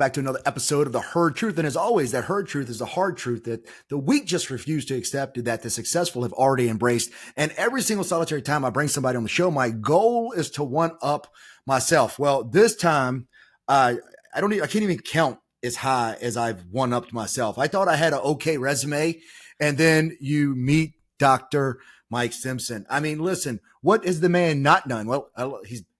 back to another episode of the Herd Truth. And as always, that herd truth is the hard truth that the weak just refuse to accept, and that the successful have already embraced. And every single solitary time I bring somebody on the show, my goal is to one up myself. Well, this time, I can't even count as high as I've one upped myself. I thought I had an okay resume, and then you meet Dr. Mike Simpson. I mean, listen, what has the man not done? Well,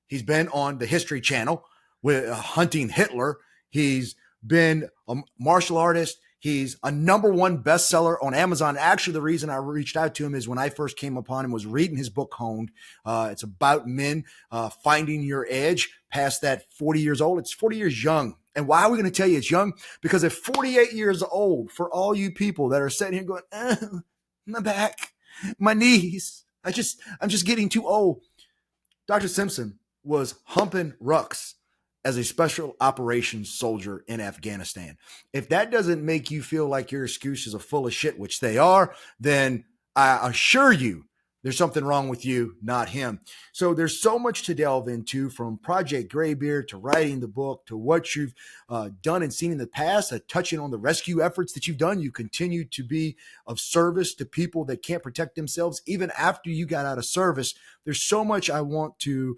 he's been on the History Channel with hunting Hitler. He's been a martial artist. He's a #1 bestseller on Amazon. Actually, the reason I reached out to him is when I first came upon him was reading his book, Honed. It's about men finding your edge past that 40 years old. It's 40 years young. And why are we going to tell you it's young? Because at 48 years old, for all you people that are sitting here going, my back, my knees, I'm just getting too old. Dr. Simpson was humping rucks as a special operations soldier in Afghanistan. If that doesn't make you feel like your excuses are full of shit, which they are, then I assure you there's something wrong with you, not him. So there's so much to delve into, from Project Graybeard to writing the book to what you've done and seen in the past, touching on the rescue efforts that you've done. You continue to be of service to people that can't protect themselves even after you got out of service. There's so much I want to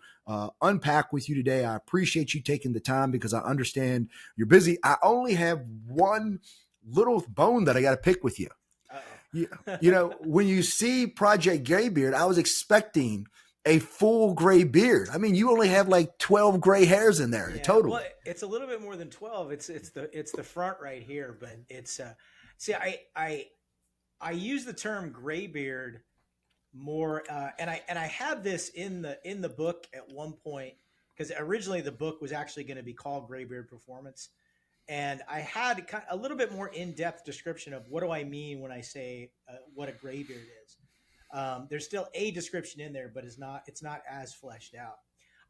unpack with you today. I appreciate you taking the time because I understand you're busy. I only have one little bone that I got to pick with you. You know, when you see Project Graybeard, I was expecting a full gray beard. I mean, you only have like 12 gray hairs in there total. Well, it's a little bit more than 12. It's the front right here, but it's see, I use the term graybeard more, and I had this in the book at one point, because originally the book was actually going to be called Graybeard Performance. And I had a little bit more in-depth description of what do I mean when I say what a graybeard is. There's still a description in there, but it's not as fleshed out.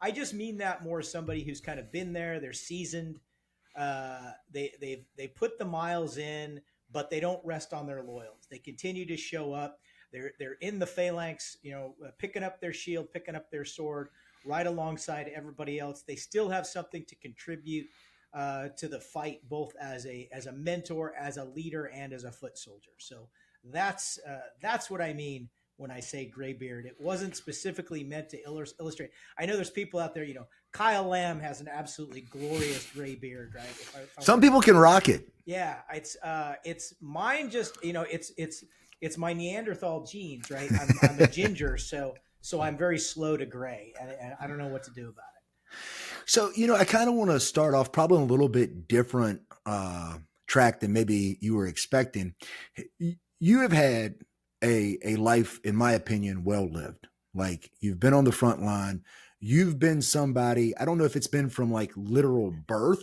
I just mean that more as somebody who's kind of been there. They're seasoned. They put the miles in, but they don't rest on their laurels. They continue to show up. They're in the phalanx, picking up their shield, picking up their sword, right alongside everybody else. They still have something to contribute to the fight, both as a mentor, as a leader, and as a foot soldier. So that's what I mean when I say graybeard. It wasn't specifically meant to illustrate. I know there's people out there, Kyle Lamb has an absolutely glorious graybeard, right? Some people can rock it. Yeah, it's mine. Just it's my Neanderthal genes, right? I'm a ginger, so I'm very slow to gray, and I don't know what to do about it. So, I kind of want to start off probably a little bit different track than maybe you were expecting. You have had a life, in my opinion, well lived. Like, you've been on the front line. You've been somebody, I don't know if it's been from like literal birth,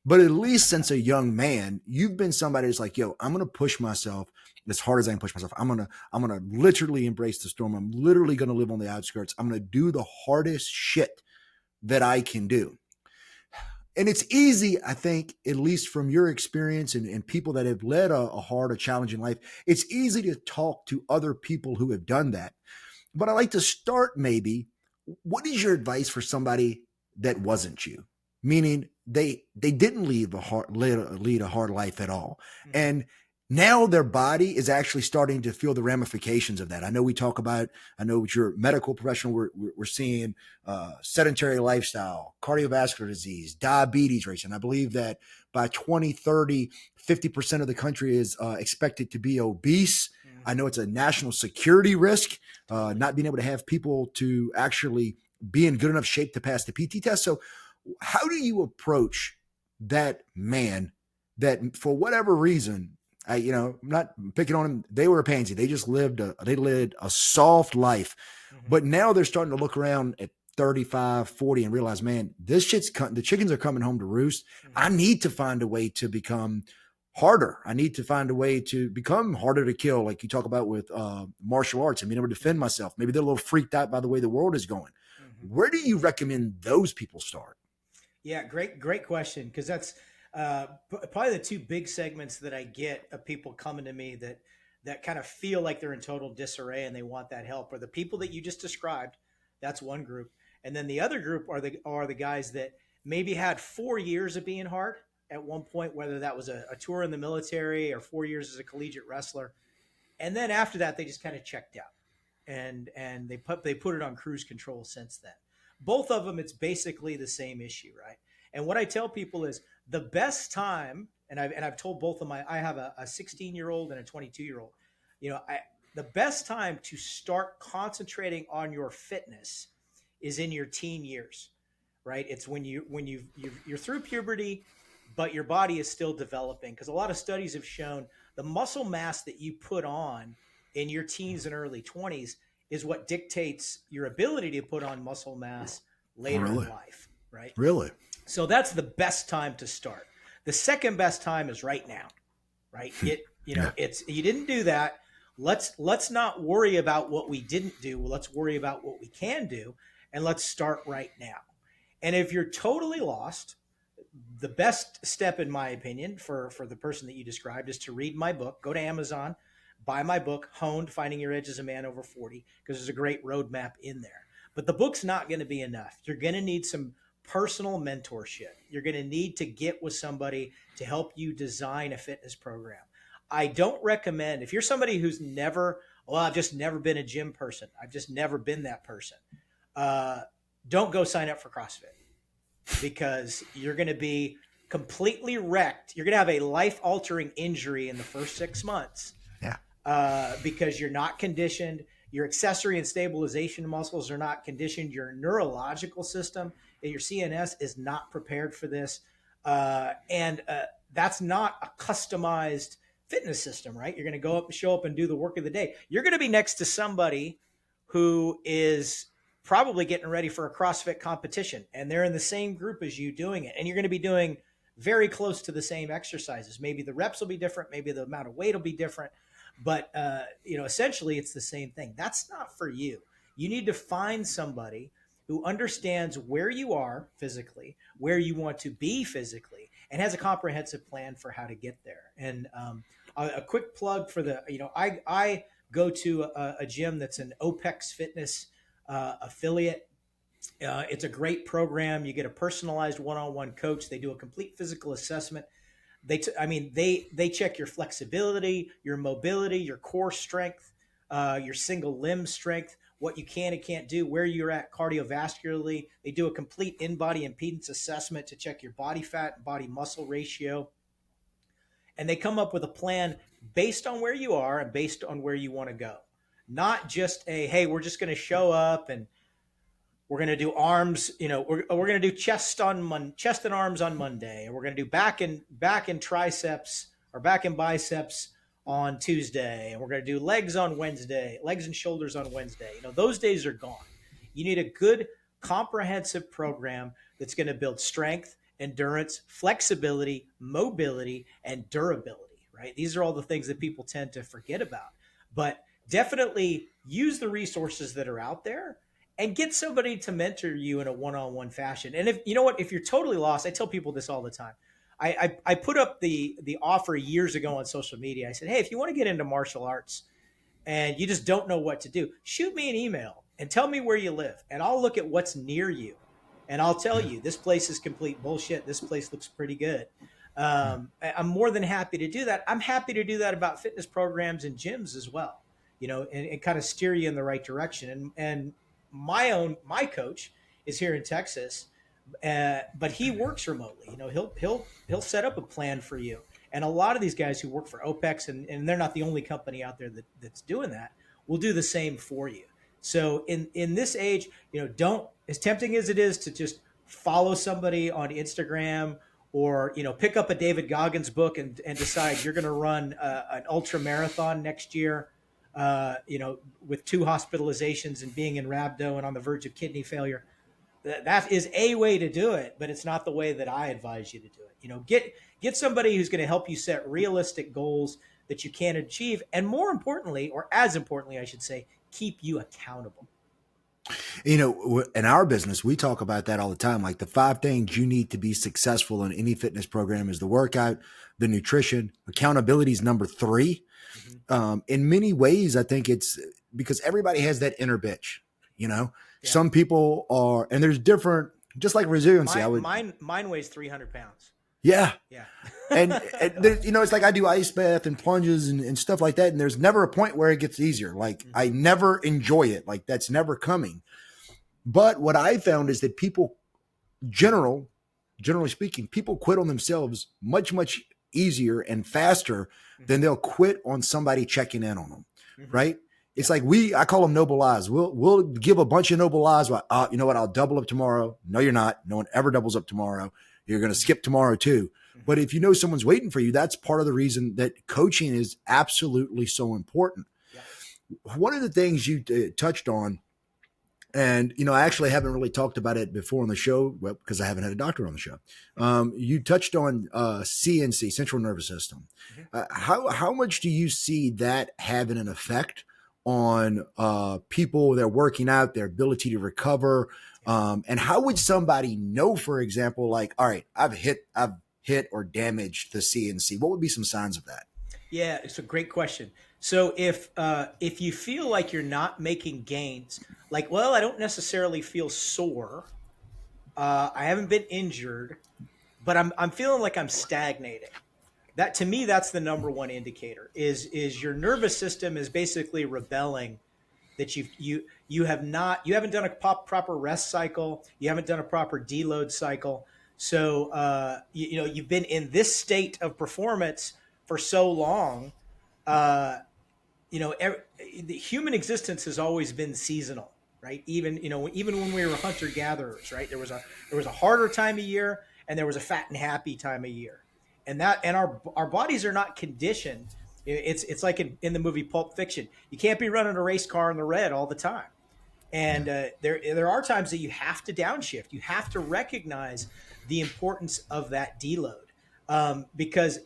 but at least since a young man, you've been somebody that's like, yo, I'm going to push myself as hard as I can push myself. I'm going to literally embrace the storm. I'm literally going to live on the outskirts. I'm going to do the hardest shit that I can do. And it's easy, I think, at least from your experience and people that have led a hard or challenging life, it's easy to talk to other people who have done that. But I like to start maybe, what is your advice for somebody that wasn't you? Meaning they didn't lead a hard life at all. Mm-hmm. And now their body is actually starting to feel the ramifications of that. I know with your medical professional, we're seeing sedentary lifestyle, cardiovascular disease, diabetes rates. And I believe that by 2030, 50% of the country is expected to be obese. Mm-hmm. I know it's a national security risk, not being able to have people to actually be in good enough shape to pass the PT test. So how do you approach that man that, for whatever reason, I'm not picking on them. They were a pansy. They just lived a soft life. Mm-hmm. But now they're starting to look around at 35, 40 and realize, man, the chickens are coming home to roost. Mm-hmm. I need to find a way to become harder. I need to find a way to become harder to kill. Like you talk about with martial arts and being able to defend myself. Maybe they're a little freaked out by the way the world is going. Mm-hmm. Where do you recommend those people start? Yeah, great question. Because that's, probably the two big segments that I get of people coming to me that kind of feel like they're in total disarray and they want that help, are the people that you just described. That's one group. And then the other group are the guys that maybe had 4 years of being hard, at one point, whether that was a tour in the military or 4 years as a collegiate wrestler. And then after that, they just kind of checked out, and they put it on cruise control since then. Both of them, it's basically the same issue, right? And what I tell people is the best time, and I've told both of I have a 16-year-old and a 22-year-old. The best time to start concentrating on your fitness is in your teen years, right? It's when you're through puberty, but your body is still developing. Because a lot of studies have shown the muscle mass that you put on in your teens and early 20s is what dictates your ability to put on muscle mass later in life, right? Really? So that's the best time to start. The second best time is right now, right? It's you didn't do that. Let's not worry about what we didn't do. Let's worry about what we can do, and let's start right now. And if you're totally lost, the best step, in my opinion, for the person that you described is to read my book. Go to Amazon, buy my book, Honed: Finding Your Edge as a Man Over 40, because there's a great roadmap in there. But the book's not going to be enough. You're going to need some personal mentorship. You're going to need to get with somebody to help you design a fitness program. I don't recommend, if you're somebody who's I've just never been a gym person, I've just never been that person, don't go sign up for CrossFit, because you're going to be completely wrecked. You're going to have a life-altering injury in the first 6 months. Yeah. Because you're not conditioned. Your accessory and stabilization muscles are not conditioned. Your neurological system, your CNS, is not prepared for this. And that's not a customized fitness system, right? You're going to show up and do the work of the day. You're going to be next to somebody who is probably getting ready for a CrossFit competition, and they're in the same group as you doing it. And you're going to be doing very close to the same exercises. Maybe the reps will be different. Maybe the amount of weight will be different. But, essentially it's the same thing. That's not for you. You need to find somebody who understands where you are physically, where you want to be physically, and has a comprehensive plan for how to get there. And a quick plug for I go to a gym that's an OPEX Fitness affiliate. It's a great program. You get a personalized one-on-one coach. They do a complete physical assessment. They check your flexibility, your mobility, your core strength, your single limb strength, what you can and can't do, where you're at cardiovascularly. They do a complete in-body impedance assessment to check your body fat and body muscle ratio. And they come up with a plan based on where you are and based on where you want to go. Not just hey, we're just going to show up and we're going to do arms, we're going to do chest and arms on Monday, and we're going to do back and triceps or back and biceps on Tuesday, and we're going to do legs and shoulders on Wednesday. Those days are gone. You need a good comprehensive program that's going to build strength, endurance, flexibility, mobility, and durability, right? These are all the things that people tend to forget about. But definitely use the resources that are out there and get somebody to mentor you in a one-on-one fashion. And if you're totally lost, I tell people this all the time. I put up the offer years ago on social media. I said, hey, if you want to get into martial arts and you just don't know what to do, shoot me an email and tell me where you live. And I'll look at what's near you. And I'll tell you, this place is complete bullshit. This place looks pretty good. I'm more than happy to do that. I'm happy to do that about fitness programs and gyms as well, and kind of steer you in the right direction. And my coach is here in Texas, but he works remotely. He'll set up a plan for you. And a lot of these guys who work for OPEX, and they're not the only company out there that's doing that, will do the same for you. So in this age, don't, as tempting as it is to just follow somebody on Instagram or, pick up a David Goggins book and decide you're going to run an ultra marathon next year, with 2 hospitalizations and being in rhabdo and on the verge of kidney failure. That is a way to do it, but it's not the way that I advise you to do it. Get somebody who's going to help you set realistic goals that you can achieve, and more importantly, or as importantly, I should say, keep you accountable. In our business, we talk about that all the time. Like the 5 things you need to be successful in any fitness program is the workout, the nutrition, accountability is number 3. Mm-hmm. In many ways, I think it's because everybody has that inner bitch, Yeah. Some people are, and there's different, just like resiliency. Mine weighs 300 pounds. Yeah. Yeah. And there, it's like I do ice bath and plunges and stuff like that. And there's never a point where it gets easier. Like I never enjoy it. Like that's never coming. But what I found is that people generally speaking, people quit on themselves much easier and faster than they'll quit on somebody checking in on them. Right. It's like I call them noble lies. We'll give a bunch of noble lies. You know what? I'll double up tomorrow. No, you're not. No one ever doubles up tomorrow. You're going to skip tomorrow too. But if you know someone's waiting for you, that's part of the reason that coaching is absolutely so important. Yeah. One of the things you touched on, and I actually haven't really talked about it before on the show because I haven't had a doctor on the show. You touched on CNC, central nervous system. How much do you see that having an effect on people that are working out, their ability to recover? And how would somebody know, for example, like, all right, I've hit or damaged the CNC? What would be some signs of that? Yeah, it's a great question. So if you feel like you're not making gains, like, well, I don't necessarily feel sore, I haven't been injured, but I'm feeling like I'm stagnating. That, to me, that's the number one indicator. Is your nervous system is basically rebelling that you haven't done a proper rest cycle, you haven't done a proper deload cycle. So you've been in this state of performance for so long. The human existence has always been seasonal, right? Even when we were hunter gatherers, right? There was a harder time of year and there was a fat and happy time of year, and our bodies are not conditioned. It's like in the movie Pulp Fiction. You can't be running a race car in the red all the time. And there are times that you have to downshift. You have to recognize the importance of that deload, because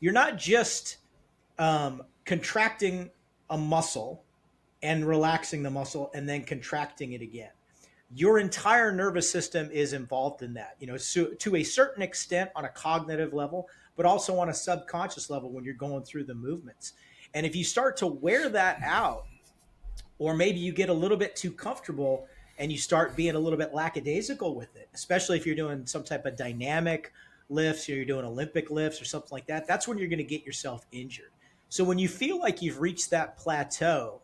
you're not just contracting a muscle and relaxing the muscle and then contracting it again. Your entire nervous system is involved in that, to a certain extent on a cognitive level, but also on a subconscious level when you're going through the movements. And if you start to wear that out, or maybe you get a little bit too comfortable and you start being a little bit lackadaisical with it, especially if you're doing some type of dynamic lifts or you're doing Olympic lifts or something like that, that's when you're going to get yourself injured. So when you feel like you've reached that plateau,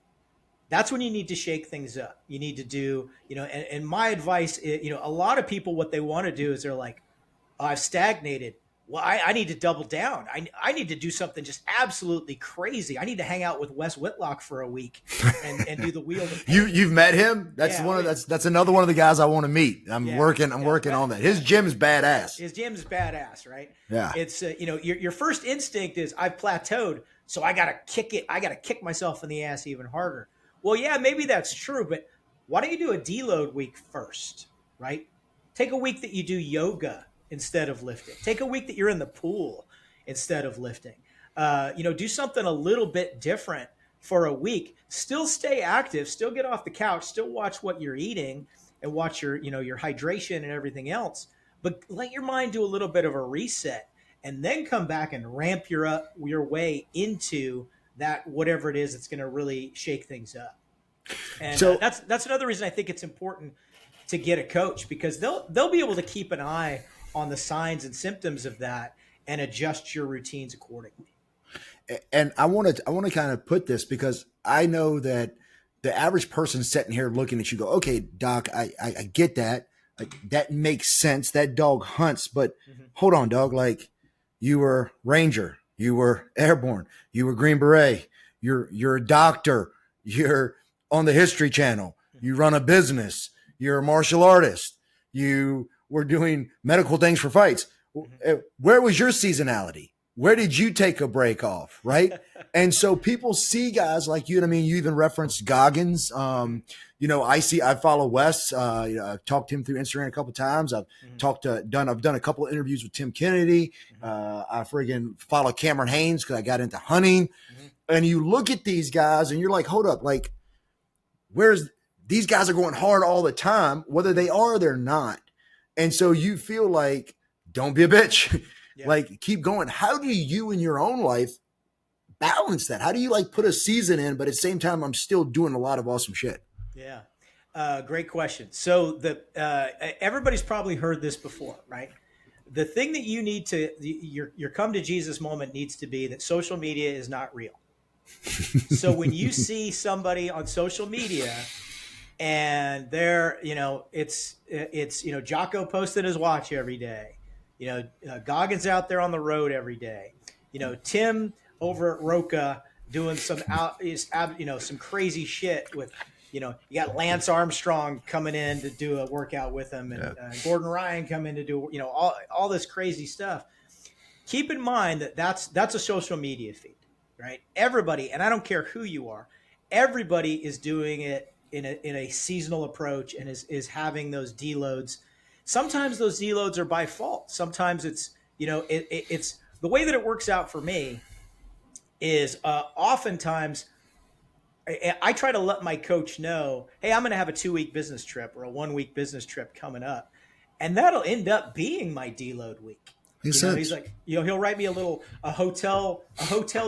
that's when you need to shake things up. You need to do, and my advice is, a lot of people, what they want to do is they're like, oh, I've stagnated. Well, I need to double down. I need to do something just absolutely crazy. I need to hang out with Wes Whitlock for a week and do the wheel of pain. You've met him? That's that's another one of the guys I want to meet. I'm working on that. His gym is badass. His gym is badass, right? Yeah. It's your first instinct is I've plateaued, so I gotta kick it. I gotta kick myself in the ass even harder. Well, yeah, maybe that's true, but why don't you do a deload week first, right? Take a week that you do yoga instead of lifting. Take a week that you're in the pool instead of lifting. Do something a little bit different for a week. Still stay active, still get off the couch, still watch what you're eating and watch your hydration and everything else, but let your mind do a little bit of a reset and then come back and ramp your way into that, whatever it is that's going to really shake things up. And so that's another reason I think it's important to get a coach, because they'll be able to keep an eye on the signs and symptoms of that and adjust your routines accordingly. And I want to kind of put this, because I know that the average person sitting here looking at you go, okay, doc, I get that. That makes sense. That dog hunts, but hold on, dog. Like, you were Ranger, you were Airborne, you were Green Beret, you're a doctor, you're on the History Channel, you run a business, you're a martial artist, you were doing medical things for fights. Where was your seasonality? Where did you take a break off? Right. And so people see guys like you. I mean, you even referenced Goggins. I follow Wes. I've talked to him through Instagram a couple of times. I've done a couple of interviews with Tim Kennedy. I friggin' follow Cameron Haynes because I got into hunting. And you look at these guys and you're like, hold up, like, these guys are going hard all the time, whether they are or they're not. And so you feel like, don't be a bitch. Yeah. Like, keep going. How do you in your own life balance that? How do you put a season in, but at the same time, I'm still doing a lot of awesome shit? Yeah. Great question. So everybody's probably heard this before, right? the thing that you need to, your come to Jesus moment needs to be that social media is not real. So when you see somebody on social media and they're, it's Jocko posting his watch every day, Goggins out there on the road every day, Tim over at Roca doing some some crazy shit with, you got Lance Armstrong coming in to do a workout with him, and Gordon Ryan coming to do, all this crazy stuff. Keep in mind that that's a social media feed, right? Everybody, and I don't care who you are, everybody is doing it in a seasonal approach and is having those deloads. Sometimes those deloads are by fault. Sometimes it's, it's the way that it works out for me is oftentimes I try to let my coach know, hey, I'm going to have a 2-week business trip or a 1-week business trip coming up. And that'll end up being my deload week. He's like, he'll write me a hotel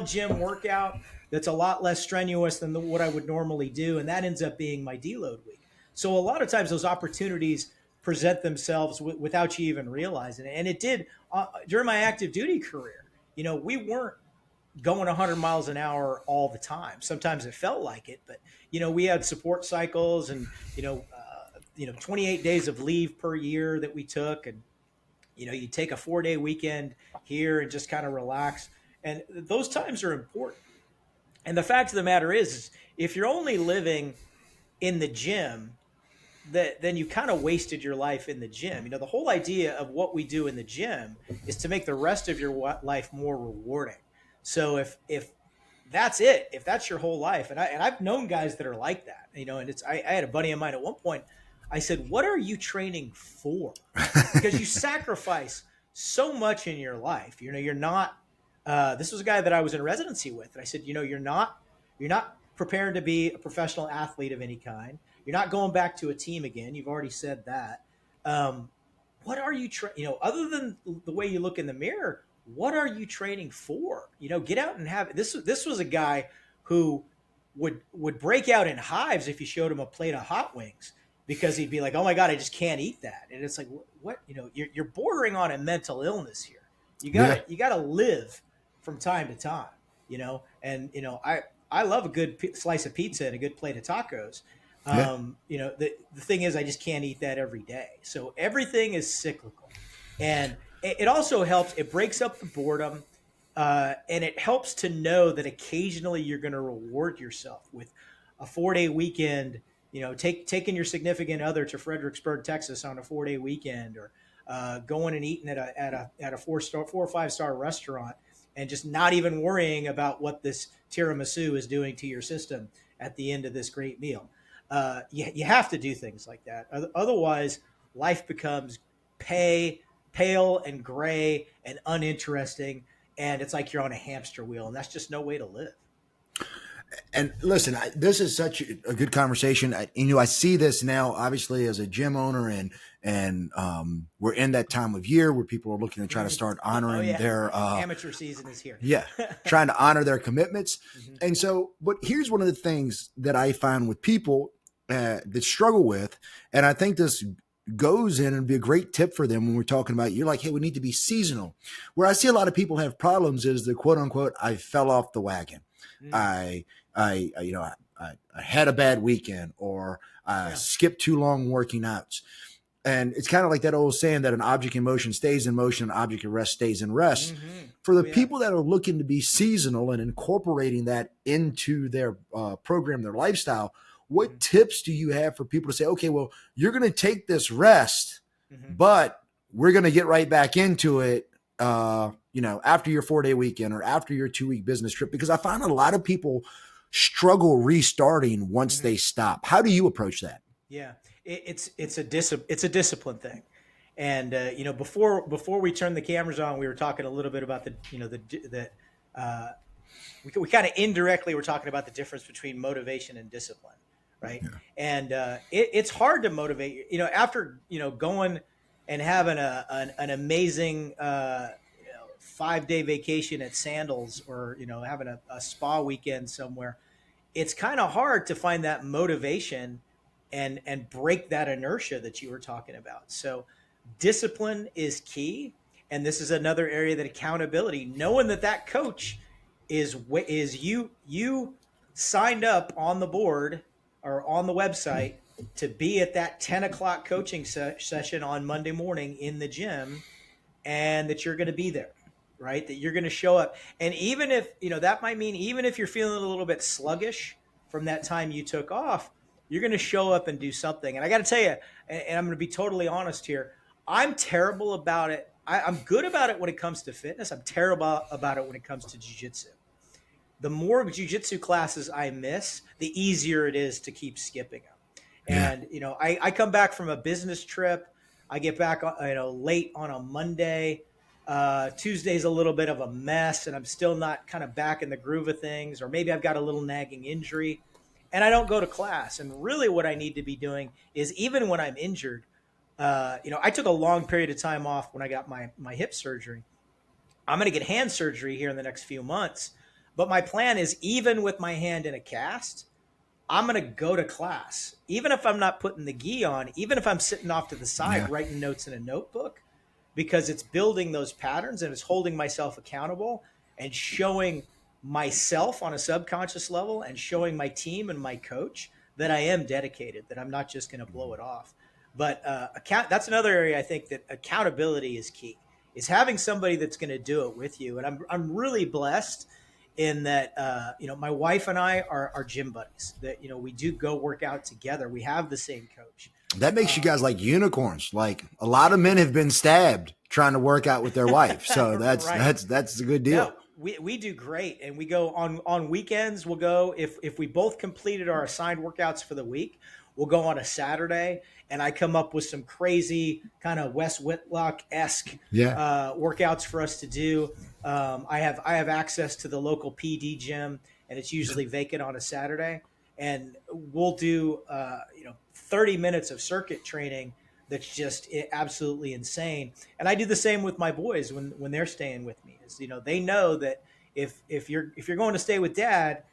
gym workout that's a lot less strenuous than what I would normally do. And that ends up being my deload week. So a lot of times those opportunities present themselves without you even realizing it. And it did during my active duty career. We weren't going 100 miles an hour all the time. Sometimes it felt like it, but we had support cycles and 28 days of leave per year that we took, and you take a 4-day weekend here and just kind of relax, and those times are important. And the fact of the matter is if you're only living in the gym, then you kind of wasted your life in the gym. The whole idea of what we do in the gym is to make the rest of your life more rewarding. So if that's it, if that's your whole life, and I've known guys that are like that, and I had a buddy of mine at one point. I said, "What are you training for?" Because you sacrifice so much in your life. You're not. This was a guy that I was in residency with, and I said, you're not prepared to be a professional athlete of any kind. You're not going back to a team again. You've already said that. What are you other than the way you look in the mirror? What are you training for? Get out and have this. This was a guy who would break out in hives if you showed him a plate of hot wings, because he'd be like, "Oh my God, I just can't eat that." And it's like, what? You're bordering on a mental illness here. You gotta live from time to time. And I love a good slice of pizza and a good plate of tacos. The thing is, I just can't eat that every day. So everything is cyclical, and it also helps. It breaks up the boredom, and it helps to know that occasionally you're going to reward yourself with a 4-day weekend. Taking your significant other to Fredericksburg, Texas, on a 4-day weekend, or going and eating at a 4 or 5-star restaurant, and just not even worrying about what this tiramisu is doing to your system at the end of this great meal. You have to do things like that. Otherwise, life becomes pale and gray and uninteresting, and it's like you're on a hamster wheel, and that's just no way to live. And listen, this is such a good conversation. I see this now, obviously, as a gym owner, and we're in that time of year where people are looking to try to start honoring their amateur season is here. Trying to honor their commitments. And so, but here's one of the things that I find with people that struggle with, and I think this goes in and be a great tip for them when we're talking about, you're like, hey, we need to be seasonal. Where I see a lot of people have problems is the quote unquote, I fell off the wagon. I had a bad weekend, or I skipped too long working out. And it's kind of like that old saying that an object in motion stays in motion, an object at rest stays in rest. For the people that are looking to be seasonal and incorporating that into their program, their lifestyle, what tips do you have for people to say, okay, well, you're going to take this rest, but we're going to get right back into it, after your 4-day weekend or after your 2-week business trip? Because I find a lot of people struggle restarting once they stop. How do you approach that? Yeah, it's a discipline thing. And, before we turned the cameras on, we were talking a little bit about we kind of indirectly were talking about the difference between motivation and discipline. Right. Yeah. And it's hard to motivate, after, going and having an amazing 5-day vacation at Sandals, or, having a spa weekend somewhere. It's kind of hard to find that motivation and break that inertia that you were talking about. So discipline is key. And this is another area that accountability, knowing that that coach is you signed up on the board or on the website to be at that 10 o'clock coaching session on Monday morning in the gym, and that you're going to be there, right? That you're going to show up. And even if, that might mean even if you're feeling a little bit sluggish from that time you took off, you're going to show up and do something. And I got to tell you, and I'm going to be totally honest here, I'm terrible about it. I'm good about it when it comes to fitness. I'm terrible about it when it comes to jiu-jitsu. The more jiu-jitsu classes I miss, the easier it is to keep skipping them. Yeah. And, I come back from a business trip. I get back, late on a Monday. Tuesday's a little bit of a mess, and I'm still not kind of back in the groove of things, or maybe I've got a little nagging injury, and I don't go to class. And really what I need to be doing is, even when I'm injured, I took a long period of time off when I got my hip surgery. I'm going to get hand surgery here in the next few months. But my plan is, even with my hand in a cast, I'm going to go to class. Even if I'm not putting the gi on, even if I'm sitting off to the side writing notes in a notebook, because it's building those patterns and it's holding myself accountable and showing myself on a subconscious level and showing my team and my coach that I am dedicated, that I'm not just going to blow it off. But that's another area I think that accountability is key, is having somebody that's going to do it with you. And I'm really blessed in that, my wife and I are gym buddies, that, we do go work out together. We have the same coach. That makes you guys like unicorns. Like, a lot of men have been stabbed trying to work out with their wife. So that's right. that's a good deal. No, we do great. And we go on weekends. We'll go, if we both completed our assigned workouts for the week, we'll go on a Saturday, and I come up with some crazy kind of Wes Whitlock-esque workouts for us to do. I have access to the local PD gym, and it's usually vacant on a Saturday. And we'll do 30 minutes of circuit training that's just absolutely insane. And I do the same with my boys when they're staying with me. Is, they know that if you're going to stay with Dad,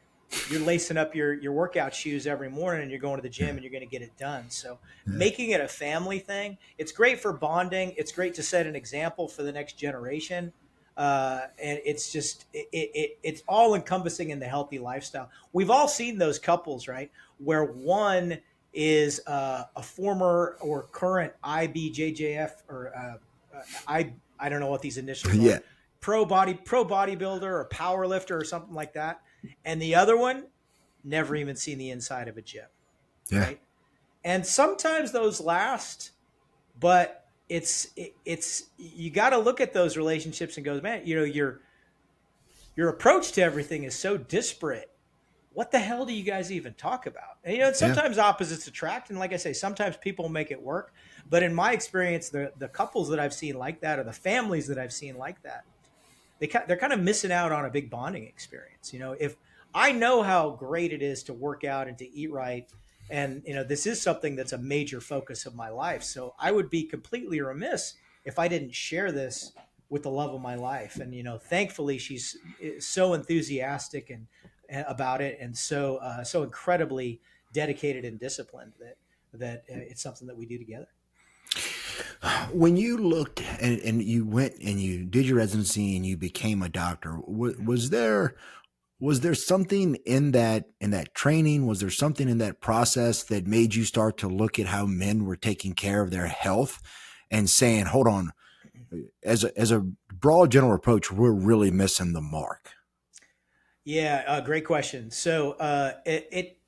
you're lacing up your workout shoes every morning, and you're going to the gym, and you're going to get it done. So making it a family thing, it's great for bonding. It's great to set an example for the next generation. And it's just, it's all encompassing in the healthy lifestyle. We've all seen those couples, right, where one is a former or current IBJJF or I don't know what these initials are. Pro bodybuilder or power lifter or something like that. And the other one never even seen the inside of a gym. Right? And sometimes those last, but it's you got to look at those relationships and go, man, your approach to everything is so disparate. What the hell do you guys even talk about? And, sometimes opposites attract. And like I say, sometimes people make it work. But in my experience, the couples that I've seen like that, or the families that I've seen like that, they're kind of missing out on a big bonding experience. If I know how great it is to work out and to eat right, and, this is something that's a major focus of my life. So I would be completely remiss if I didn't share this with the love of my life. And, thankfully she's so enthusiastic and about it, and so incredibly dedicated and disciplined that it's something that we do together. When you looked and you went and you did your residency and you became a doctor, was there something in that training? Was there something in that process that made you start to look at how men were taking care of their health and saying, hold on, as a broad general approach, we're really missing the mark? Yeah, great question. So it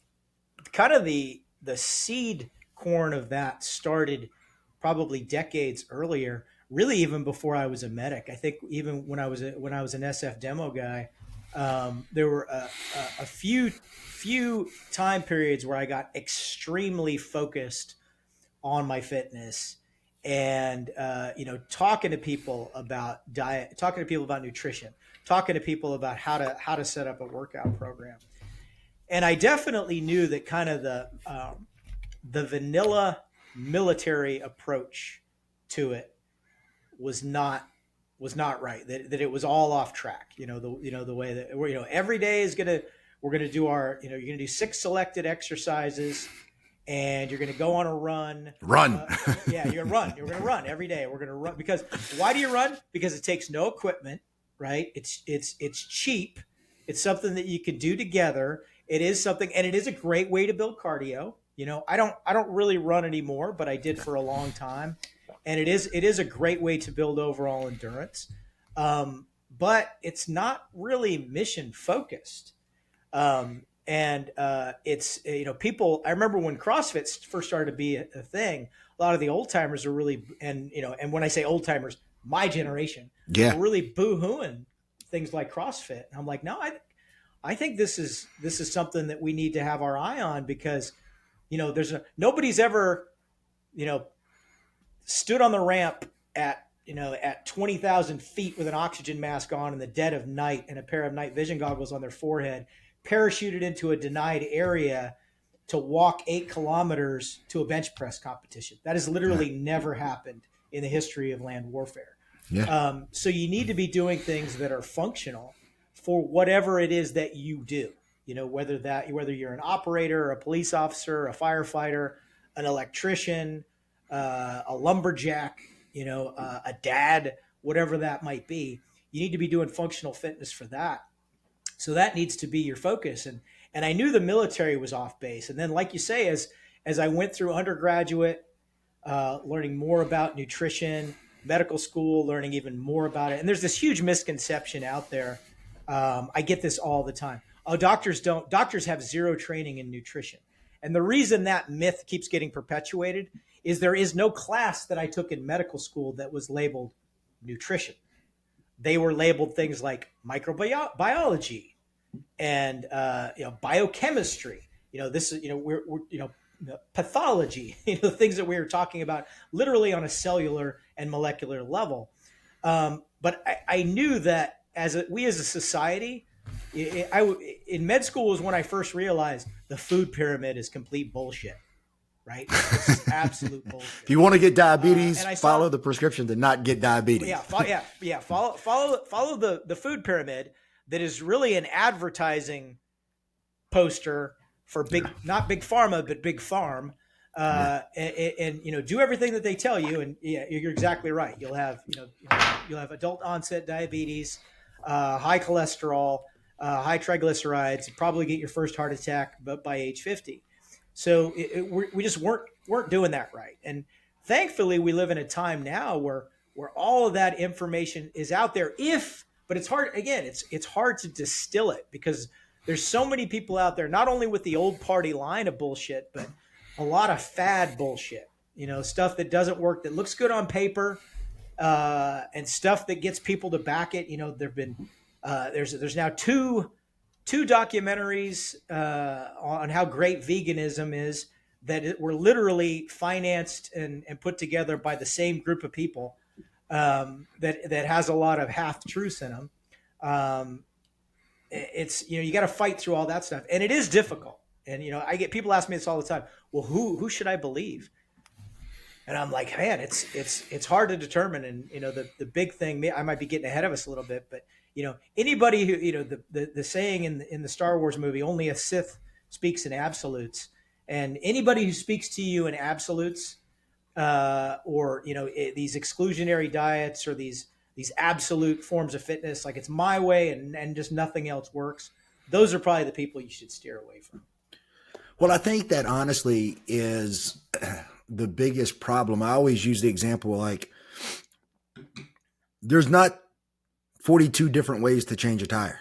kind of the seed corn of that started probably decades earlier, really even before I was a medic. I think even when I was an SF demo guy, there were a few time periods where I got extremely focused on my fitness and talking to people about diet, talking to people about nutrition, talking to people about how to set up a workout program. And I definitely knew that kind of the vanilla military approach to it was not right. That it was all off track. The way that every day is we're gonna do our you're gonna do 6 selected exercises, and you're going to go on a run. Run. Yeah, you're going to run every day. We're going to run because why do you run? Because it takes no equipment, right? It's cheap. It's something that you can do together. It is something, and it is a great way to build cardio. I don't really run anymore, but I did for a long time, and it is a great way to build overall endurance. But it's not really mission focused. And it's, people, I remember when CrossFit first started to be a thing, a lot of the old timers are really, and when I say old timers, my generation, are really boo-hooing things like CrossFit. And I'm like, no, I think this is something that we need to have our eye on because, nobody's ever, stood on the ramp at 20,000 feet with an oxygen mask on in the dead of night and a pair of night vision goggles on their forehead, parachuted into a denied area to walk 8 kilometers to a bench press competition. That has literally never happened in the history of land warfare. Yeah. So you need to be doing things that are functional for whatever it is that you do. Whether you're an operator, a police officer, a firefighter, an electrician, a lumberjack, a dad, whatever that might be, you need to be doing functional fitness for that. So that needs to be your focus. And I knew the military was off base. And then, like you say, as I went through undergraduate, learning more about nutrition, medical school, learning even more about it. And there's this huge misconception out there. I get this all the time. Oh, doctors have zero training in nutrition. And the reason that myth keeps getting perpetuated is there is no class that I took in medical school that was labeled nutrition. They were labeled things like microbiology and biochemistry. This is we're pathology. Things that we were talking about literally on a cellular and molecular level. But I knew that we as a society, in med school was when I first realized the food pyramid is complete bullshit. Right? It's absolute bullshit. If you want to get diabetes, follow the prescription to not get diabetes. Follow the food pyramid that is really an advertising poster for not big pharma, but big farm. And do everything that they tell you. And you're exactly right. You'll have adult onset diabetes, high cholesterol, high triglycerides, probably get your first heart attack, but by age 50. So we just weren't doing that right. And thankfully, we live in a time now where all of that information is out there. But it's hard. Again, it's hard to distill it because there's so many people out there, not only with the old party line of bullshit, but a lot of fad bullshit. Stuff that doesn't work, that looks good on paper, and stuff that gets people to back it. There've been there's now two documentaries on how great veganism is that were literally financed and put together by the same group of people that has a lot of half truths in them. It's you got to fight through all that stuff, and it is difficult. And I get people ask me this all the time. Well, who should I believe? And I'm like, man, it's hard to determine. And the big thing, I might be getting ahead of us a little bit, but anybody who, the saying in the Star Wars movie, only a Sith speaks in absolutes, and anybody who speaks to you in absolutes, or these exclusionary diets or these absolute forms of fitness, like it's my way and just nothing else works. Those are probably the people you should steer away from. Well, I think that honestly is the biggest problem. I always use the example like there's not 42 different ways to change a tire.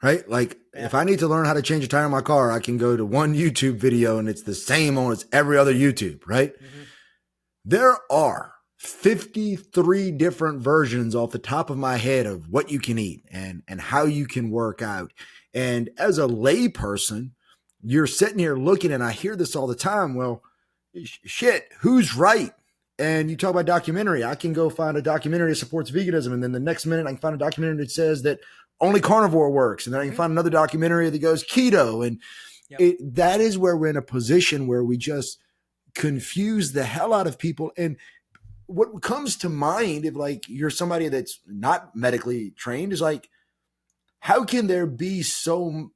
Right? Like if I need to learn how to change a tire in my car, I can go to one YouTube video and it's the same on every other YouTube, right? Mm-hmm. There are 53 different versions off the top of my head of what you can eat and how you can work out. And as a lay person, you're sitting here looking, and I hear this all the time. Well, shit, who's right? And you talk about documentary. I can go find a documentary that supports veganism, and then the next minute I can find a documentary that says that only carnivore works, and then I can find another documentary that goes keto. And that is where we're in a position where we just confuse the hell out of people. And what comes to mind if like you're somebody that's not medically trained is like, how can there be so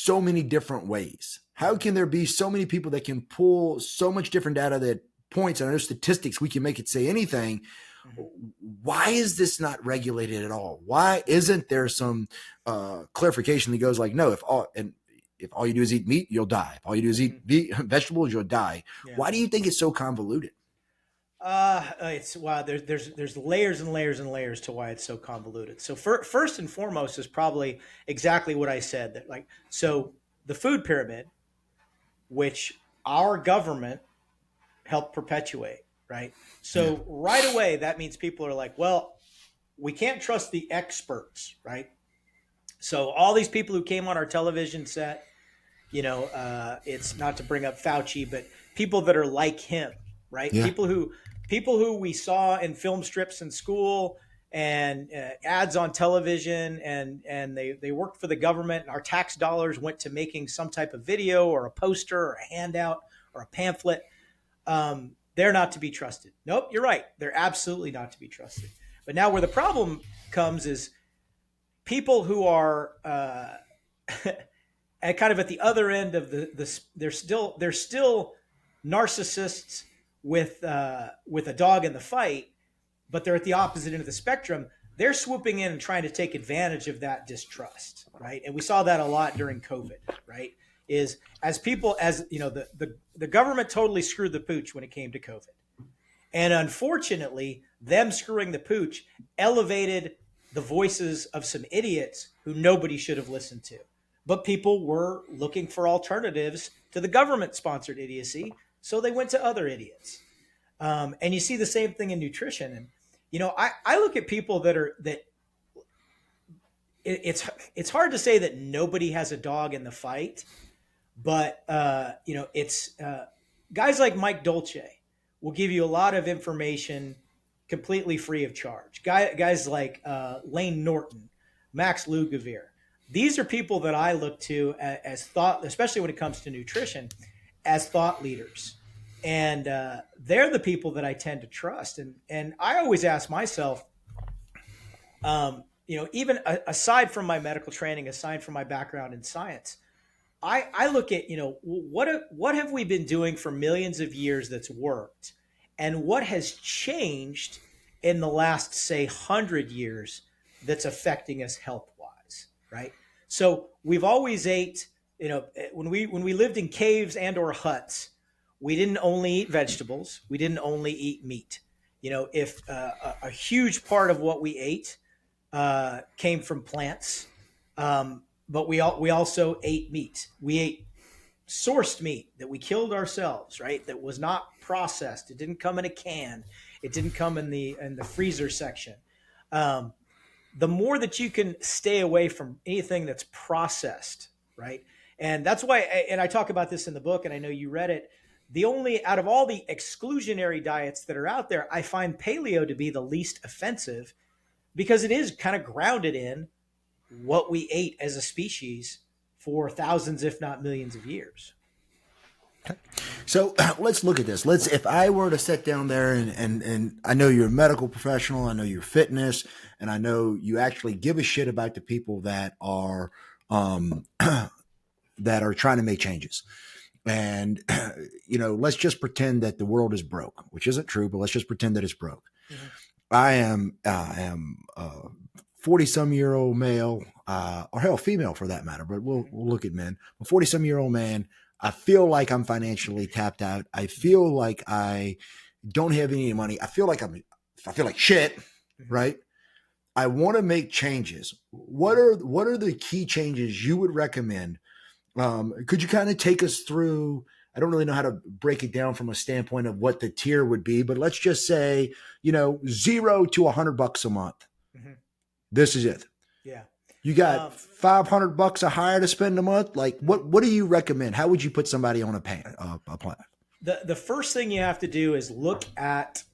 many different ways? How can there be so many people that can pull so much different data that points, and I know statistics, we can make it say anything. Why is this not regulated at all? Why isn't there some clarification that goes like, no, if all you do is eat meat, you'll die. If all you do is eat vegetables, you'll die. Yeah. Why do you think it's so convoluted? It's wow. There's layers and layers and layers to why it's so convoluted. So first and foremost is probably exactly what I said. That so the food pyramid, which our government helped perpetuate, right? So right away, that means people are like, well, we can't trust the experts, right? So all these people who came on our television set, it's not to bring up Fauci, but people that are like him, right? Yeah. People who we saw in film strips in school and ads on television, and they worked for the government, and our tax dollars went to making some type of video or a poster or a handout or a pamphlet. They're not to be trusted. Nope, you're right. They're absolutely not to be trusted. But now where the problem comes is people who are at kind of at the other end of they're still narcissists with a dog in the fight, but they're at the opposite end of the spectrum. They're swooping in and trying to take advantage of that distrust, right? And we saw that a lot during COVID, right? Is as people, as you know, the government totally screwed the pooch when it came to COVID. And unfortunately, them screwing the pooch elevated the voices of some idiots who nobody should have listened to. But people were looking for alternatives to the government-sponsored idiocy, so they went to other idiots. And you see the same thing in nutrition. And I look at people it's hard to say that nobody has a dog in the fight, but it's guys like Mike Dolce will give you a lot of information completely free of charge. Guys like Lane Norton, Max Lugavere. These are people that I look to as thought, especially when it comes to nutrition, as thought leaders. And they're the people that I tend to trust. And I always ask myself, even aside from my medical training, aside from my background in science, I look at, what have we been doing for millions of years that's worked, and what has changed in the last, say, 100 years that's affecting us health-wise, right? So we've always ate, when we lived in caves and or huts, we didn't only eat vegetables. We didn't only eat meat. If a huge part of what we ate came from plants, but we also ate meat. We ate sourced meat that we killed ourselves, right? That was not processed. It didn't come in a can. It didn't come in the freezer section. The more that you can stay away from anything that's processed, right? And that's why, and I talk about this in the book, and I know you read it. Out of all the exclusionary diets that are out there, I find paleo to be the least offensive, because it is kind of grounded in what we ate as a species for thousands, if not millions of years. Okay. So let's look at this. If I were to sit down there and I know you're a medical professional, I know you're fitness, and I know you actually give a shit about the people that are that are trying to make changes. And, let's just pretend that the world is broke, which isn't true, but let's just pretend that it's broke. Mm-hmm. I am 40-some-year-old male, or hell, female for that matter, but we'll look at men. A 40-some-year-old man. I feel like I'm financially tapped out. I feel like I don't have any money. I feel like shit, right? I want to make changes. What are the key changes you would recommend? Could you kind of take us through? I don't really know how to break it down from a standpoint of what the tier would be, but let's just say, $0 to $100 a month. Mm-hmm. This is it. Yeah. You got $500 a hire to spend a month. Like, what do you recommend? How would you put somebody on a plan? The first thing you have to do is look at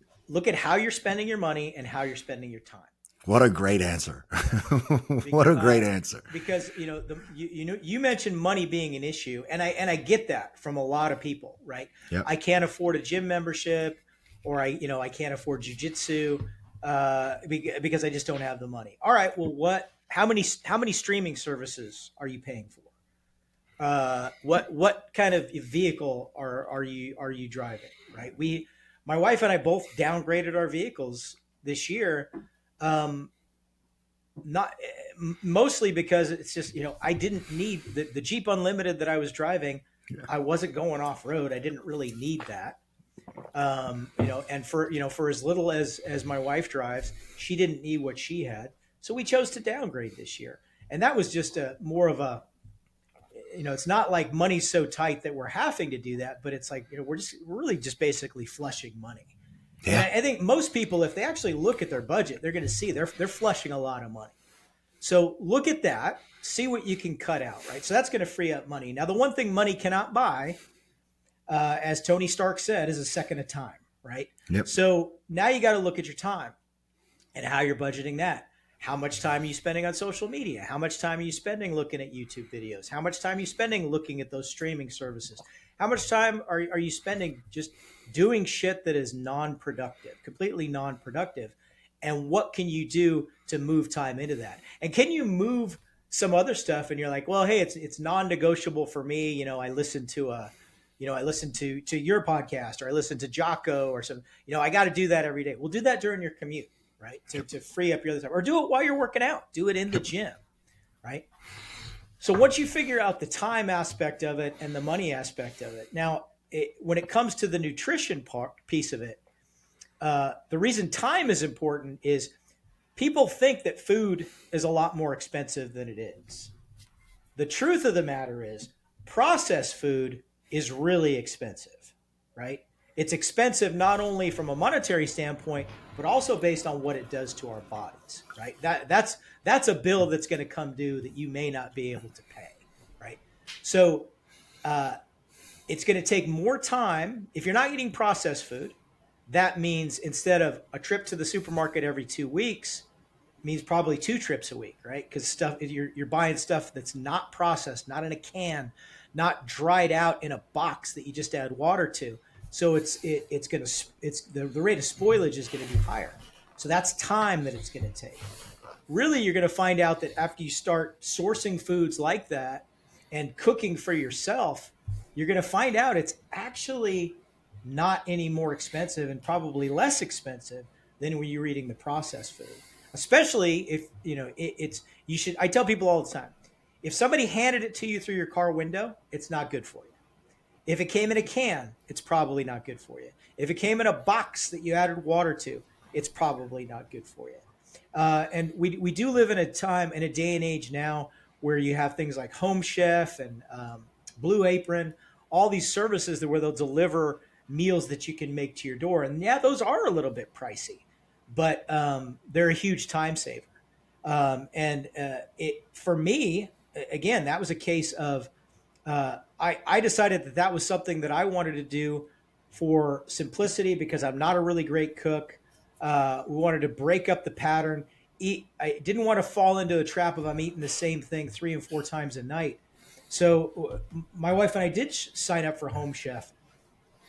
how you're spending your money and how you're spending your time. What a great answer. What a great answer. Because, you mentioned money being an issue, and I get that from a lot of people, right? Yep. I can't afford a gym membership, or I can't afford jujitsu because I just don't have the money. All right, well, how many streaming services are you paying for? what kind of vehicle are you driving, right? My wife and I both downgraded our vehicles this year. Um, not mostly because it's just, I didn't need the Jeep Unlimited that I was driving. Yeah. I wasn't going off road. I didn't really need that. And for as little as my wife drives, she didn't need what she had. So we chose to downgrade this year. And that was just a more of a, it's not like money's so tight that we're having to do that, but it's like, we're really just basically flushing money. Yeah. And I think most people, if they actually look at their budget, they're going to see they're flushing a lot of money. So look at that, see what you can cut out, right? So that's going to free up money. Now, the one thing money cannot buy, as Tony Stark said, is a second of time, right? Yep. So now you got to look at your time and how you're budgeting that. How much time are you spending on social media? How much time are you spending looking at YouTube videos? How much time are you spending looking at those streaming services? How much time are you spending just doing shit that is non-productive, completely non-productive? And what can you do to move time into that? And can you move some other stuff? And you're like, well, hey, it's non-negotiable for me. I listen to to your podcast, or I listen to Jocko or something. I got to do that every day. We'll do that during your commute, right? To free up your other time, or do it while you're working out. Do it in the gym, right? So once you figure out the time aspect of it and the money aspect of it, now when it comes to the nutrition piece of it, the reason time is important is people think that food is a lot more expensive than it is. The truth of the matter is processed food is really expensive, right? It's expensive not only from a monetary standpoint, but also based on what it does to our bodies, right? That's a bill that's going to come due that you may not be able to pay, right? So it's going to take more time. If you're not eating processed food, that means instead of a trip to the supermarket every 2 weeks, means probably 2 trips a week, right? Because you're buying stuff that's not processed, not in a can, not dried out in a box that you just add water to. So the rate of spoilage is going to be higher. So that's time that it's going to take. Really, you're going to find out that after you start sourcing foods like that and cooking for yourself, you're going to find out it's actually not any more expensive, and probably less expensive than when you're eating the processed food. Especially if, you should, I tell people all the time, if somebody handed it to you through your car window, it's not good for you. If it came in a can, it's probably not good for you. If it came in a box that you added water to, it's probably not good for you. And we do live in a time, in a day and age now, where you have things like Home Chef and Blue Apron, all these services where they'll deliver meals that you can make to your door. And yeah, those are a little bit pricey, but they're a huge time saver. For me, again, that was a case of I decided that was something that I wanted to do for simplicity, because I'm not a really great cook. We wanted to break up the pattern. I didn't want to fall into a trap of I'm eating the same thing 3 and 4 times a night. So my wife and I did sign up for Home Chef.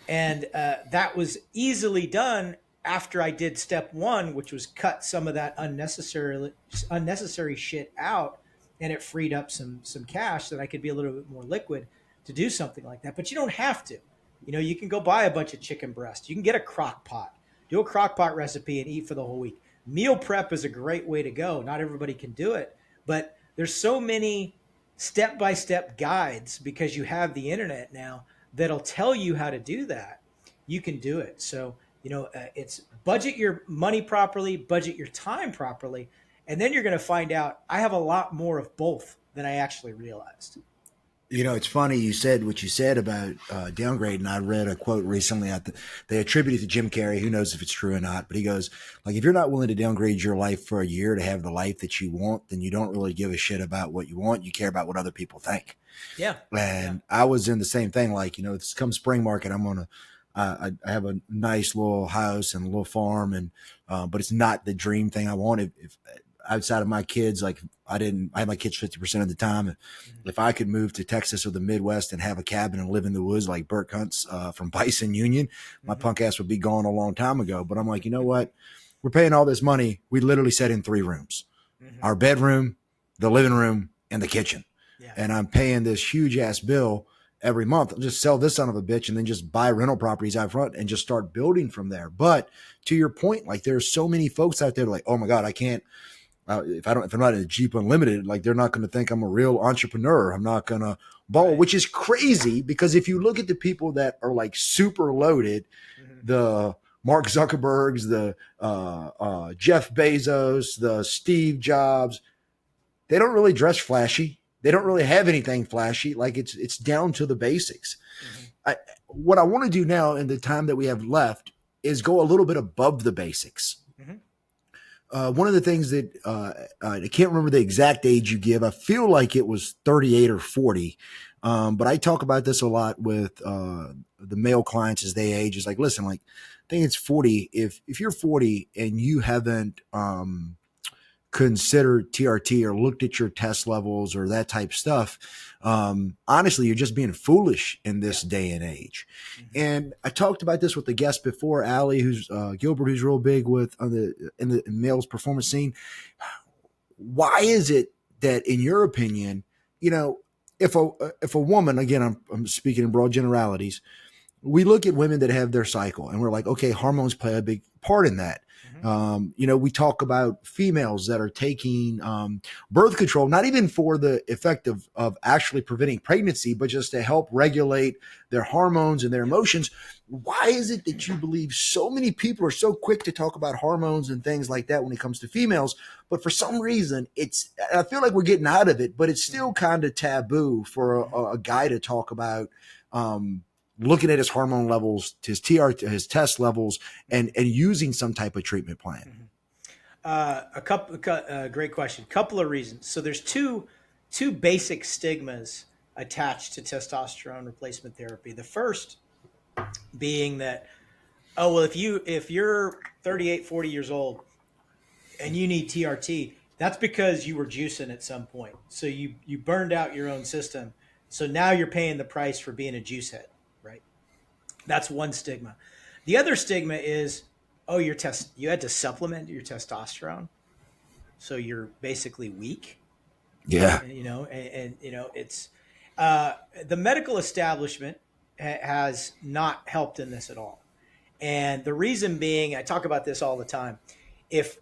And that was easily done after I did step 1, which was cut some of that unnecessary shit out, and it freed up some cash that I could be a little bit more liquid to do something like that. But you don't have to. You can go buy a bunch of chicken breast. You can get a crock pot, do a crock pot recipe, and eat for the whole week. Meal prep is a great way to go. Not everybody can do it, but there's so many step-by-step guides because you have the internet now that'll tell you how to do that. You can do it. So, it's budget your money properly, budget your time properly, and then you're going to find out I have a lot more of both than I actually realized. It's funny you said what you said about downgrading. I read a quote recently. They attribute it to Jim Carrey. Who knows if it's true or not? But he goes, like, if you're not willing to downgrade your life for a year to have the life that you want, then you don't really give a shit about what you want. You care about what other people think. Yeah. And I was in the same thing. Like, this come spring market, I have a nice little house and a little farm, and but it's not the dream thing I wanted. If outside of my kids, like I had my kids 50% of the time. If I could move to Texas or the Midwest and have a cabin and live in the woods like Burt Hunt's from Bison Union, my punk ass would be gone a long time ago. But I'm like, you know what? We're paying all this money. We literally set in 3 rooms, our bedroom, the living room, and the kitchen. Yeah. Yeah. and I'm paying this huge ass bill every month. I'll just sell this son of a bitch and then just buy rental properties out front and just start building from there. But to your point, like there's so many folks out there like, oh my God, I can't, if I'm not in a Jeep Unlimited, like they're not going to think I'm a real entrepreneur. I'm not going to ball, Right. which is crazy because if you look at the people that are like super loaded, the Mark Zuckerbergs, the Jeff Bezos, the Steve Jobs, they don't really dress flashy. They don't really have anything flashy. Like it's down to the basics. What I want to do now in the time that we have left is go a little bit above the basics. One of the things that I can't remember the exact age you give. I feel like it was 38 or 40. But I talk about this a lot with the male clients as they age. Is like, listen, like I think it's 40. If you're 40 and you haven't considered TRT or looked at your test levels or that type of stuff, honestly, you're just being foolish in this day and age. And I talked about this with the guest before, Allie, who's Gilbert, who's real big with in the males performance scene. Why is it that, in your opinion, if a woman, again, I'm speaking in broad generalities, we look at women that have their cycle and we're like, okay, hormones play a big part in that. We talk about females that are taking birth control, not even for the effect of actually preventing pregnancy, but just to help regulate their hormones and their emotions. Why is it that you believe so many people are so quick to talk about hormones and things like that when it comes to females? But for some reason, I feel like we're getting out of it, but it's still kind of taboo for a guy to talk about looking at his hormone levels, his his test levels, and using some type of treatment plan. Great question. Couple of reasons. So there's two basic stigmas attached to testosterone replacement therapy. The first being that, oh, well, if you're 38, 40 years old and you need TRT, that's because you were juicing at some point. So you burned out your own system. So now you're paying the price for being a juice head. That's one stigma. The other stigma is, oh, you had to supplement your testosterone, so you're basically weak. Yeah. It's the medical establishment has not helped in this at all. And the reason being, I talk about this all the time. If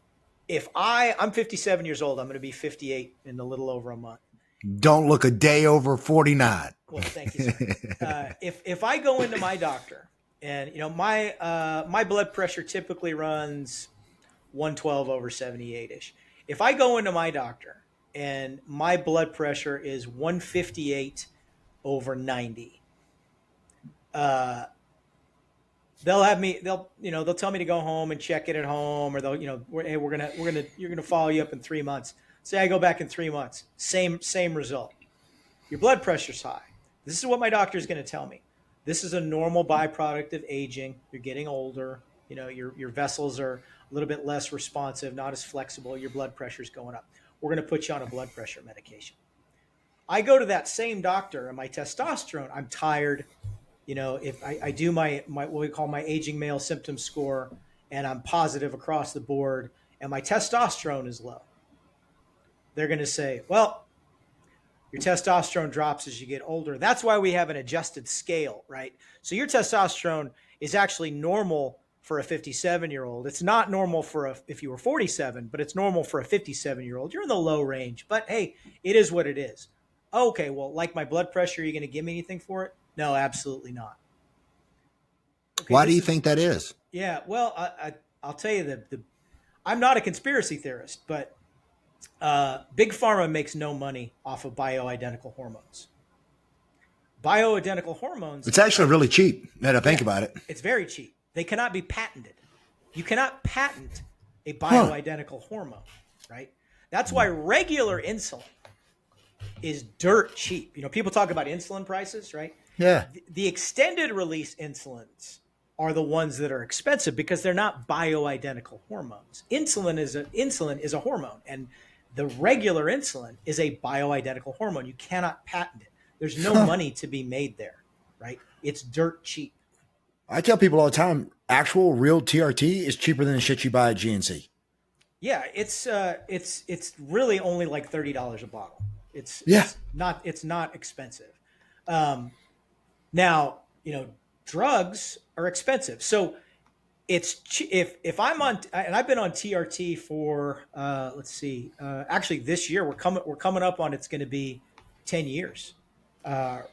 I'm 57 years old, I'm going to be 58 in a little over a month. Don't look a day over 49. Well, thank you, sir. If I go into my doctor and my blood pressure typically runs 112 over 78 ish. If I go into my doctor and my blood pressure is 158 over 90, they'll tell me to go home and check it at home, or hey, you're gonna follow you up in 3 months. Say I go back in 3 months, same result. Your blood pressure's high. This is what my doctor is going to tell me. This is a normal byproduct of aging. You're getting older. Your vessels are a little bit less responsive, not as flexible. Your blood pressure's going up. We're going to put you on a blood pressure medication. I go to that same doctor and my testosterone, I'm tired. If I do my what we call my aging male symptom score, and I'm positive across the board and my testosterone is low, they're going to say, well, your testosterone drops as you get older. That's why we have an adjusted scale, right? So your testosterone is actually normal for a 57-year-old. It's not normal if you were 47, but it's normal for a 57-year-old. You're in the low range, but hey, it is what it is. Okay, well, like my blood pressure, are you going to give me anything for it? No, absolutely not. Okay, why do you think that is? Yeah, well, I'll tell you that I'm not a conspiracy theorist, but Big Pharma makes no money off of bioidentical hormones. Bioidentical hormones. It's actually really cheap. Now to think about it. It's very cheap. They cannot be patented. You cannot patent a bioidentical hormone, right? That's why regular insulin is dirt cheap. People talk about insulin prices, right? Yeah. The extended release insulins are the ones that are expensive because they're not bioidentical hormones. Insulin is a hormone, and the regular insulin is a bioidentical hormone. You cannot patent it. There's no money to be made there, right? It's dirt cheap. I tell people all the time, actual real TRT is cheaper than the shit you buy at GNC. Yeah, it's really only like $30 a bottle. Yeah. It's not expensive. Um, Now, drugs are expensive. So if I'm on, and I've been on TRT for let's see, actually this year we're coming up on, it's going to be 10 years,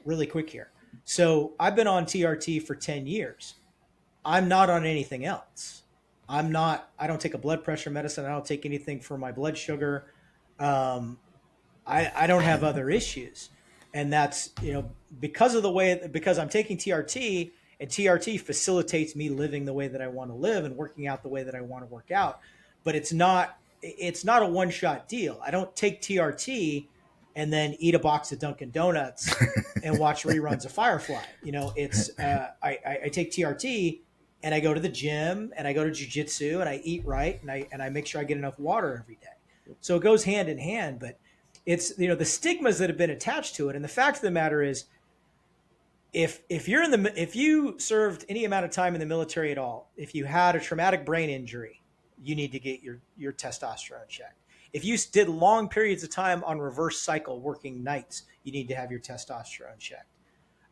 really quick here. So I've been on TRT for 10 years. I'm not on anything else. I don't take a blood pressure medicine. I don't take anything for my blood sugar. Um, I don't have other issues. And that's, because I'm taking TRT, and TRT facilitates me living the way that I want to live and working out the way that I want to work out. But it's not a one shot deal. I don't take TRT and then eat a box of Dunkin' Donuts and watch reruns of Firefly. I take TRT and I go to the gym and I go to jujitsu and I eat right and I make sure I get enough water every day. So it goes hand in hand, but it's the stigmas that have been attached to it. And the fact of the matter is, if you served any amount of time in the military at all, if you had a traumatic brain injury, you need to get your testosterone checked. If you did long periods of time on reverse cycle working nights, you need to have your testosterone checked.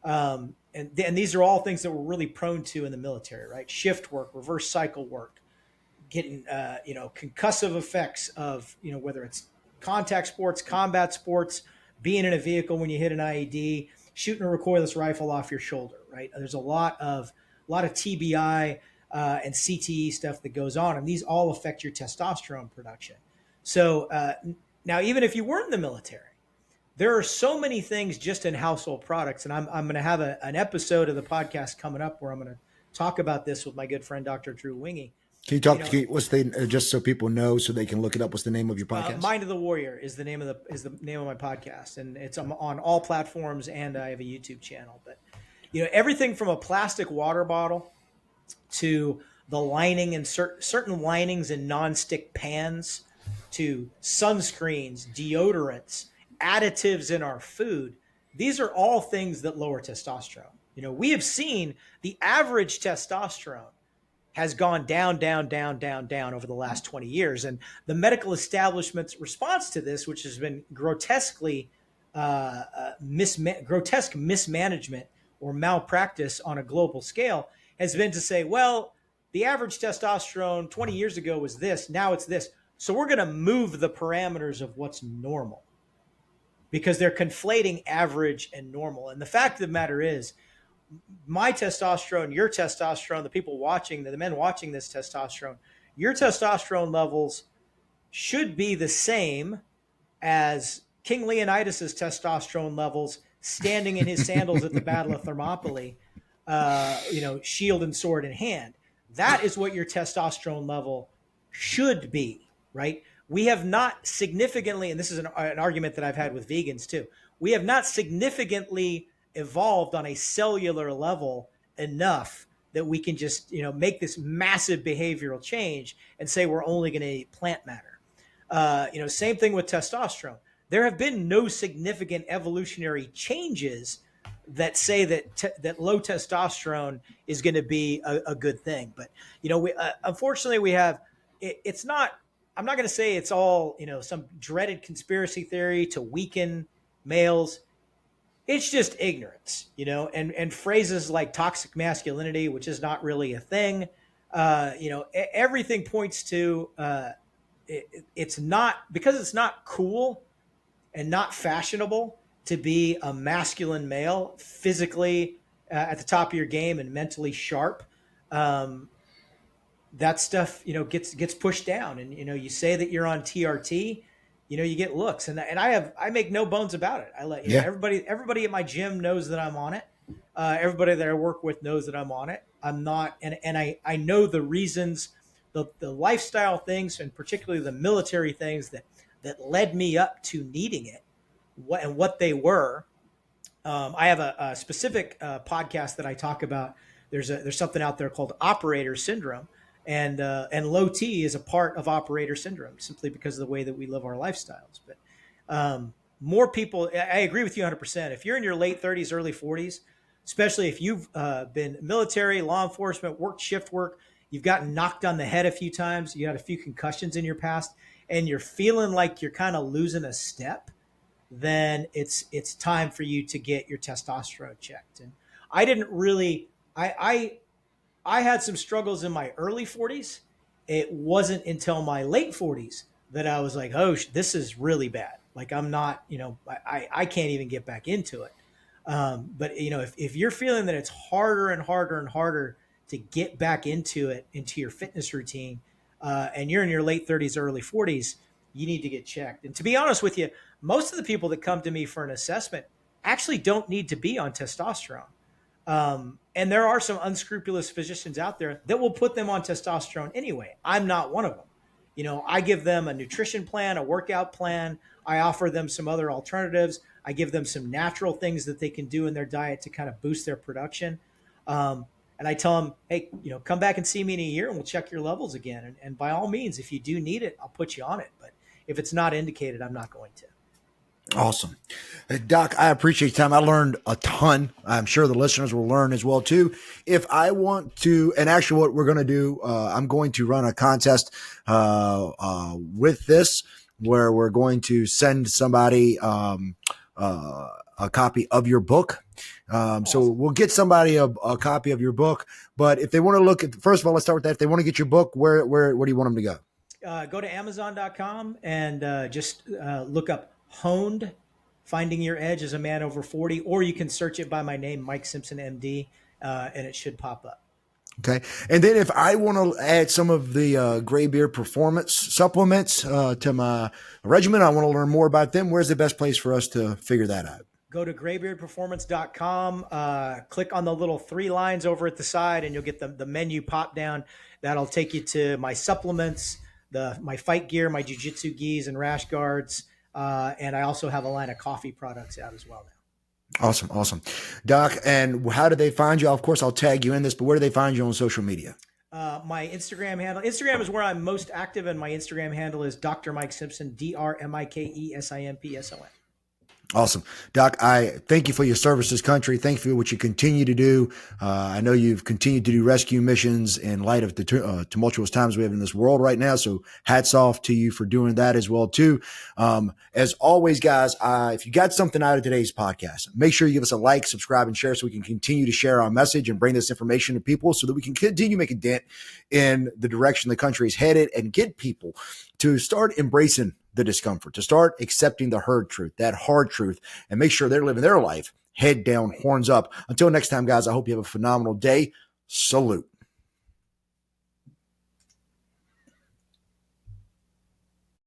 And these are all things that we're really prone to in the military, right? Shift work, reverse cycle work, getting concussive effects of whether it's contact sports, combat sports, being in a vehicle when you hit an IED, shooting a recoilless rifle off your shoulder, right? There's a lot of TBI and CTE stuff that goes on, and these all affect your testosterone production. So now, even if you weren't in the military, there are so many things just in household products, and I'm going to have an episode of the podcast coming up where I'm going to talk about this with my good friend Dr. Drew Wingy. Can you talk? What's the just so people know, so they can look it up? What's the name of your podcast? Mind of the Warrior is the name of my podcast, and it's on all platforms, and I have a YouTube channel. But everything from a plastic water bottle to the lining and certain linings in nonstick pans to sunscreens, deodorants, additives in our food. These are all things that lower testosterone. We have seen the average testosterone has gone down over the last 20 years. And the medical establishment's response to this, which has been grotesquely grotesque mismanagement or malpractice on a global scale, has been to say, well, the average testosterone 20 years ago was this, now it's this. So we're going to move the parameters of what's normal, because they're conflating average and normal. And the fact of the matter is, my testosterone, your testosterone, the people watching, the men watching this testosterone, your testosterone levels should be the same as King Leonidas's testosterone levels standing in his sandals at the Battle of Thermopylae, shield and sword in hand. That is what your testosterone level should be, right? We have not significantly, and this is an argument that I've had with vegans too, we have not significantly evolved on a cellular level enough that we can just make this massive behavioral change and say we're only going to eat plant matter. Same thing with testosterone. There have been no significant evolutionary changes that say that low testosterone is going to be a good thing. But unfortunately we have it's not. I'm not going to say it's all some dreaded conspiracy theory to weaken males. It's just ignorance, and phrases like toxic masculinity, which is not really a thing. Everything points to it's not, because it's not cool and not fashionable to be a masculine male, physically at the top of your game and mentally sharp. That stuff, gets pushed down, and you say that you're on TRT. You get looks, and I make no bones about it. I let everybody at my gym knows that I'm on it. Everybody that I work with knows that I'm on it. I'm not, and I know the reasons, the lifestyle things, and particularly the military things that led me up to needing it, what they were. I have a specific podcast that I talk about. There's something out there called operator syndrome. And low T is a part of operator syndrome, simply because of the way that we live our lifestyles. But more people, I agree with you 100%. If you're in your late 30s, early 40s, especially if you've been military, law enforcement, worked shift work, you've gotten knocked on the head a few times, you had a few concussions in your past, and you're feeling like you're kind of losing a step, then it's time for you to get your testosterone checked. And I didn't really, I had some struggles in my early 40s. It wasn't until my late 40s that I was like, oh, this is really bad. Like I'm not, I can't even get back into it. But if you're feeling that it's harder and harder and harder to get back into it, into your fitness routine, and you're in your late 30s, early 40s, you need to get checked. And to be honest with you, most of the people that come to me for an assessment actually don't need to be on testosterone. And there are some unscrupulous physicians out there that will put them on testosterone anyway. I'm not one of them. I give them a nutrition plan, a workout plan. I offer them some other alternatives. I give them some natural things that they can do in their diet to kind of boost their production. And I tell them, hey, come back and see me in a year and we'll check your levels again. And by all means, if you do need it, I'll put you on it. But if it's not indicated, I'm not going to. Awesome. Doc, I appreciate your time. I learned a ton. I'm sure the listeners will learn as well too. If I want to, and actually what we're going to do, I'm going to run a contest with this where we're going to send somebody a copy of your book. So we'll get somebody a copy of your book. But if they want to look at, first of all, let's start with that. If they want to get your book, where do you want them to go? Go to Amazon.com and just look up Honed, Finding Your Edge as a Man Over 40, or you can search it by my name, Mike Simpson, MD, and it should pop up. Okay. And then if I want to add some of the Graybeard performance supplements to my regimen, I want to learn more about them. Where's the best place for us to figure that out? Go to graybeardperformance.com, click on the little 3 lines over at the side, and you'll get the menu pop down. That'll take you to my supplements, my fight gear, my jiu-jitsu gis and rash guards. And I also have a line of coffee products out as well now. Awesome. Doc, and how do they find you? Of course, I'll tag you in this, but where do they find you on social media? My Instagram handle. Instagram is where I'm most active, and my Instagram handle is Dr. Mike Simpson, DrMikeSimpson. Awesome. Doc, I thank you for your service to this country. Thank you for what you continue to do. I know you've continued to do rescue missions in light of the tumultuous times we have in this world right now. So hats off to you for doing that as well, too. As always, guys, if you got something out of today's podcast, make sure you give us a like, subscribe, and share so we can continue to share our message and bring this information to people so that we can continue to make a dent in the direction the country is headed and get people to start embracing the discomfort, to start accepting the hard truth, that hard truth, and make sure they're living their life head down, horns up. Until next time, guys, I hope you have a phenomenal day. Salute.